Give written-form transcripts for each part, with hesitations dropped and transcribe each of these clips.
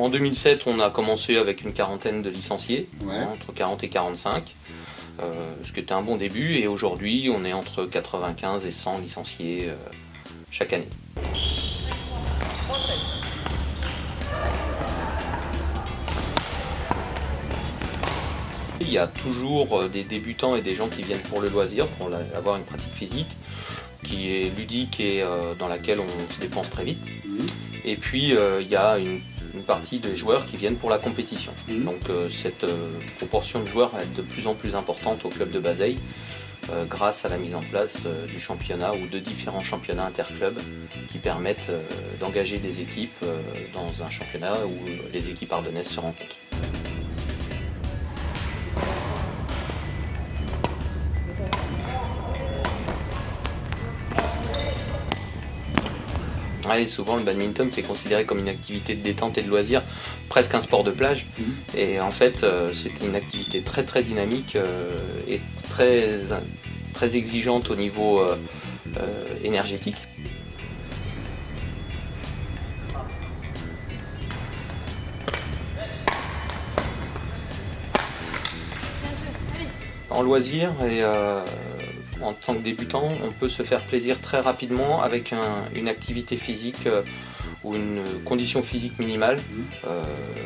En 2007, on a commencé avec une quarantaine de licenciés, Ouais. entre 40 et 45, ce qui était un bon début. Et aujourd'hui, on est entre 95 et 100 licenciés chaque année. Il y a toujours des débutants et des gens qui viennent pour le loisir, pour avoir une pratique physique qui est ludique et dans laquelle on se dépense très vite. Et puis il y a une partie de joueurs qui viennent pour la compétition. Donc cette proportion de joueurs va être de plus en plus importante au club de Bazeilles grâce à la mise en place du championnat ou de différents championnats interclubs qui permettent d'engager des équipes dans un championnat où les équipes ardennaises se rencontrent. Ouais, souvent le badminton c'est considéré comme une activité de détente et de loisir, presque un sport de plage. Et en fait c'est une activité très très dynamique et très exigeante au niveau énergétique. En loisir et en tant que débutant, on peut se faire plaisir très rapidement avec une activité physique ou une condition physique minimale,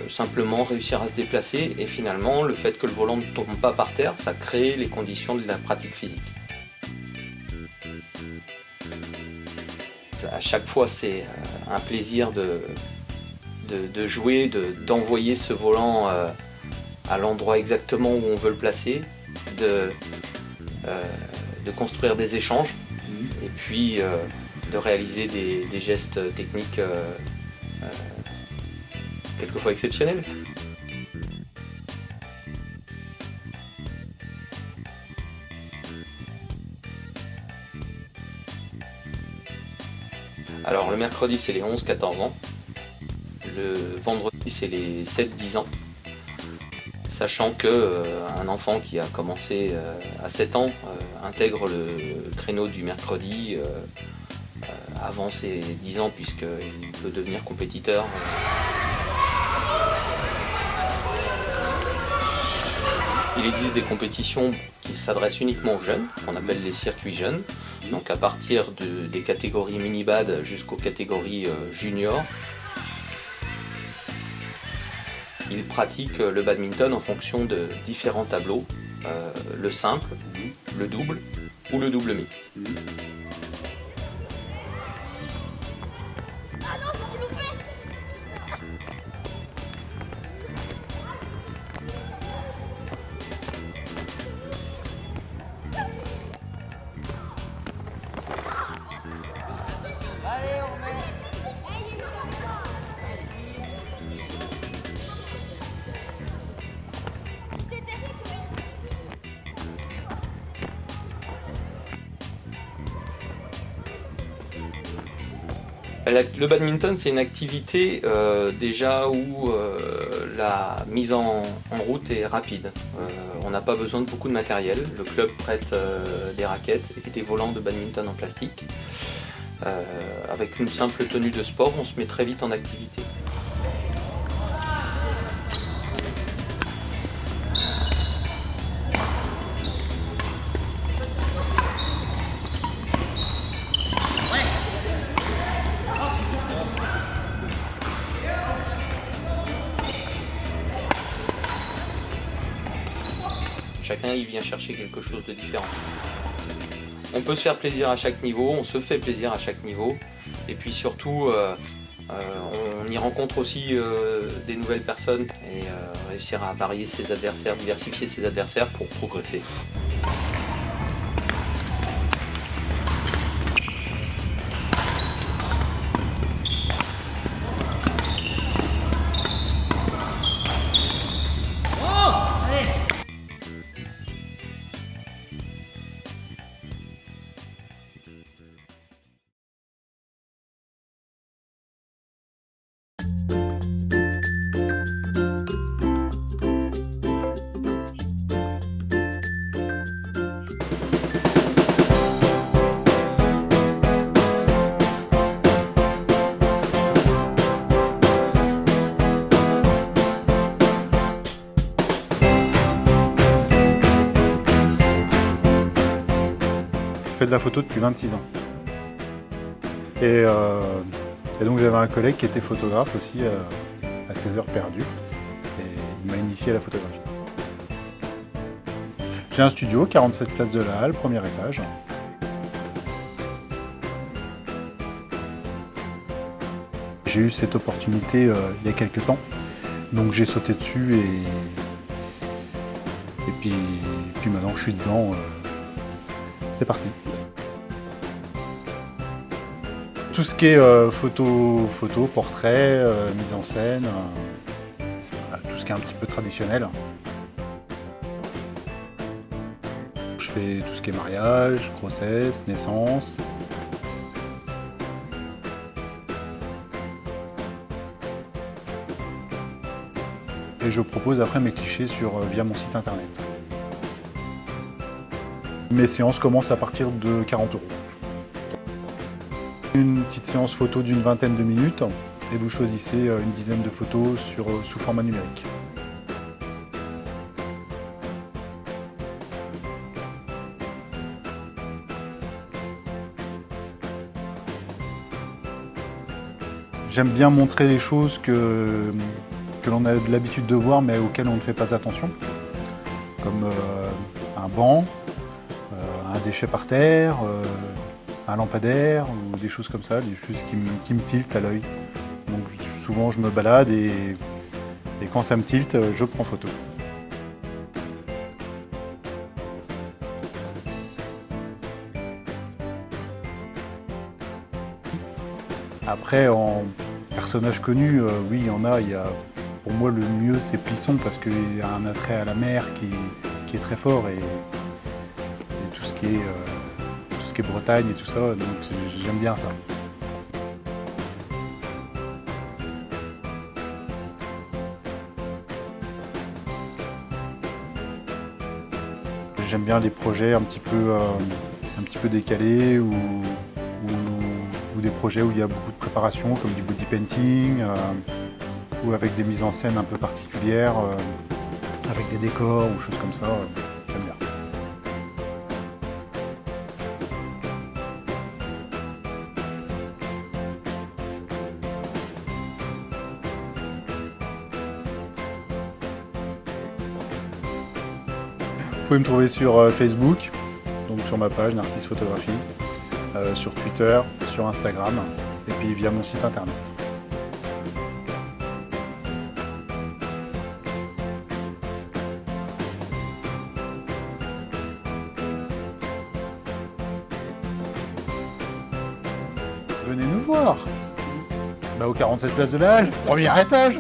simplement réussir à se déplacer et finalement le fait que le volant ne tombe pas par terre, ça crée les conditions de la pratique physique. À chaque fois c'est un plaisir de jouer, d'envoyer ce volant à l'endroit exactement où on veut le placer, de construire des échanges et puis de réaliser des gestes techniques quelquefois exceptionnels. Alors le mercredi c'est les 11-14 ans, le vendredi c'est les 7-10 ans. Sachant qu'un enfant qui a commencé à 7 ans intègre le créneau du mercredi avant ses 10 ans puisqu'il peut devenir compétiteur. Il existe des compétitions qui s'adressent uniquement aux jeunes, qu'on appelle les circuits jeunes. Donc à partir des catégories mini-bad jusqu'aux catégories juniors. Il pratique le badminton en fonction de différents tableaux, le simple, le double ou le double mixte. Ah non, je me suis loupé. Allez, on met. Le badminton c'est une activité déjà où la mise en route est rapide. On n'a pas besoin de beaucoup de matériel. Le club prête des raquettes et des volants de badminton en plastique. Avec une simple tenue de sport, on se met très vite en activité. Chacun y vient chercher quelque chose de différent. On peut se faire plaisir à chaque niveau, on se fait plaisir à chaque niveau. Et puis surtout, on y rencontre aussi des nouvelles personnes et réussir à varier ses adversaires, diversifier ses adversaires pour progresser. la photo depuis 26 ans. Et donc j'avais un collègue qui était photographe aussi à ses heures perdues. Et il m'a initié à la photographie. J'ai un studio, 47 places de la Halle, premier étage. J'ai eu cette opportunité il y a quelques temps, donc j'ai sauté dessus et puis maintenant que je suis dedans, c'est parti. Tout ce qui est photo, portrait, mise en scène, tout ce qui est un petit peu traditionnel. Je fais tout ce qui est mariage, grossesse, naissance. Et je propose après mes clichés via mon site internet. Mes séances commencent à partir de 40 €. Une petite séance photo d'une vingtaine de minutes et vous choisissez une dizaine de photos sous format numérique. J'aime bien montrer les choses que l'on a l'habitude de voir mais auxquelles on ne fait pas attention, comme un banc, un déchet par terre, un lampadaire ou des choses comme ça, des choses qui me tiltent à l'œil. Donc souvent je me balade et quand ça me tilte, je prends photo. Après, en personnage connu, oui, il y en a. Pour moi, le mieux, c'est Plisson, parce qu'il y a un attrait à la mer qui est très fort, et tout ce qui est Bretagne et tout ça, donc j'aime bien ça. J'aime bien les projets un petit peu décalés ou des projets où il y a beaucoup de préparation, comme du body painting, ou avec des mises en scène un peu particulières, avec des décors ou choses comme ça, j'aime bien. Vous pouvez me trouver sur Facebook, donc sur ma page Narcisse Photographie, sur Twitter, sur Instagram, et puis via mon site internet. Venez nous voir, au 47 place de la Halle, premier étage.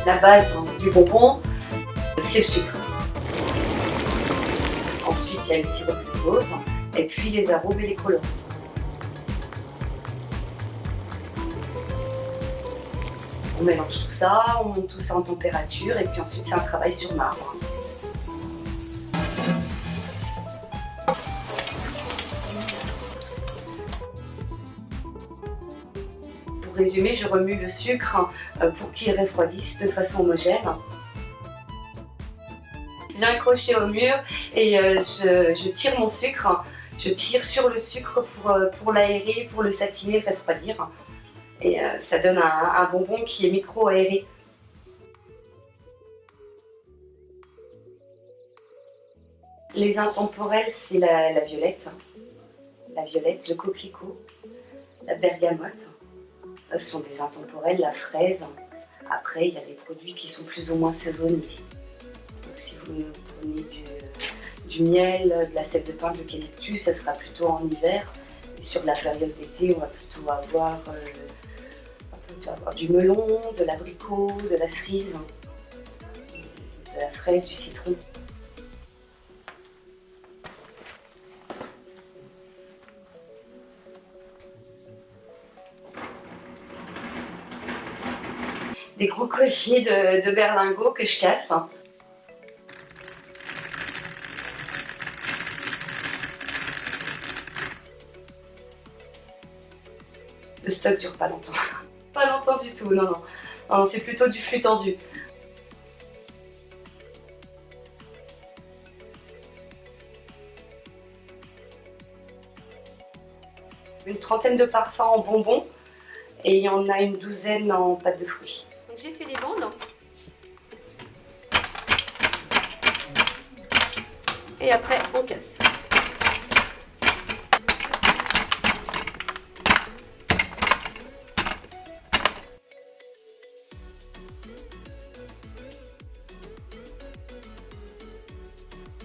La base du bonbon, c'est le sucre. Ensuite, il y a le sirop de glucose, et puis les arômes et les colorants. On mélange tout ça, on monte tout ça en température, et puis ensuite c'est un travail sur marbre. Pour résumer, je remue le sucre pour qu'il refroidisse de façon homogène. J'ai un crochet au mur et je tire mon sucre. Je tire sur le sucre pour l'aérer, pour le satiner, le refroidir. Et ça donne un bonbon qui est micro-aéré. Les intemporels, c'est la violette, le coquelicot, la bergamote. Ce sont des intemporels, la fraise, Après, il y a des produits qui sont plus ou moins saisonniers. Donc, si vous prenez du miel, de la sève de pin, de l'eucalyptus, ça sera plutôt en hiver. Et sur la période d'été, on va plutôt avoir du melon, de l'abricot, de la cerise, de la fraise, du citron. Des gros colliers de berlingots que je casse. Le stock dure pas longtemps. Pas longtemps du tout, non, non. Non, c'est plutôt du flux tendu. Une trentaine de parfums en bonbons et il y en a une douzaine en pâte de fruits. Donc j'ai fait des bandes. Et après on casse.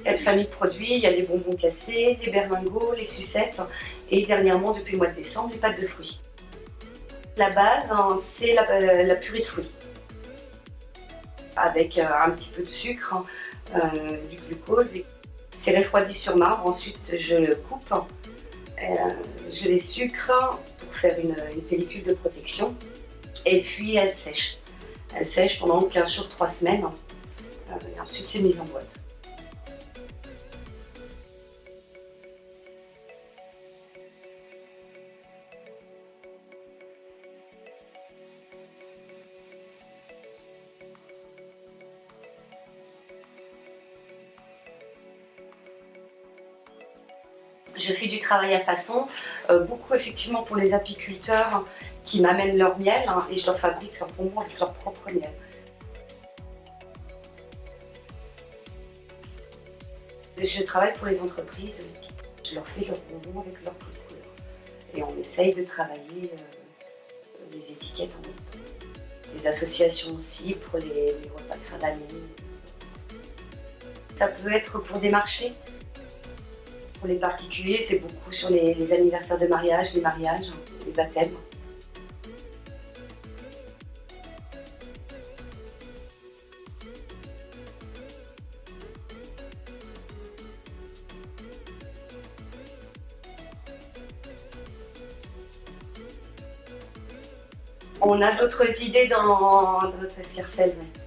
Quatre familles de produits, il y a les bonbons cassés, les berlingots, les sucettes et dernièrement depuis le mois de décembre, les pâtes de fruits. La base, hein, c'est la purée de fruits avec un petit peu de sucre, du glucose. C'est refroidi sur marbre, ensuite je le coupe, je les sucre pour faire une pellicule de protection et puis elles sèchent. Elles sèchent pendant 15 jours, 3 semaines et ensuite c'est mis en boîte. Je fais du travail à façon, beaucoup effectivement pour les apiculteurs qui m'amènent leur miel et je leur fabrique leurs bonbons avec leur propre miel. Je travaille pour les entreprises, je leur fais leurs bonbons avec leur code couleur. Et on essaye de travailler les étiquettes en même temps. Les associations aussi pour les repas de fin d'année. Ça peut être pour des marchés. Pour les particuliers, c'est beaucoup sur les anniversaires de mariage, les mariages, les baptêmes. On a d'autres idées dans notre escarcelle. Ouais.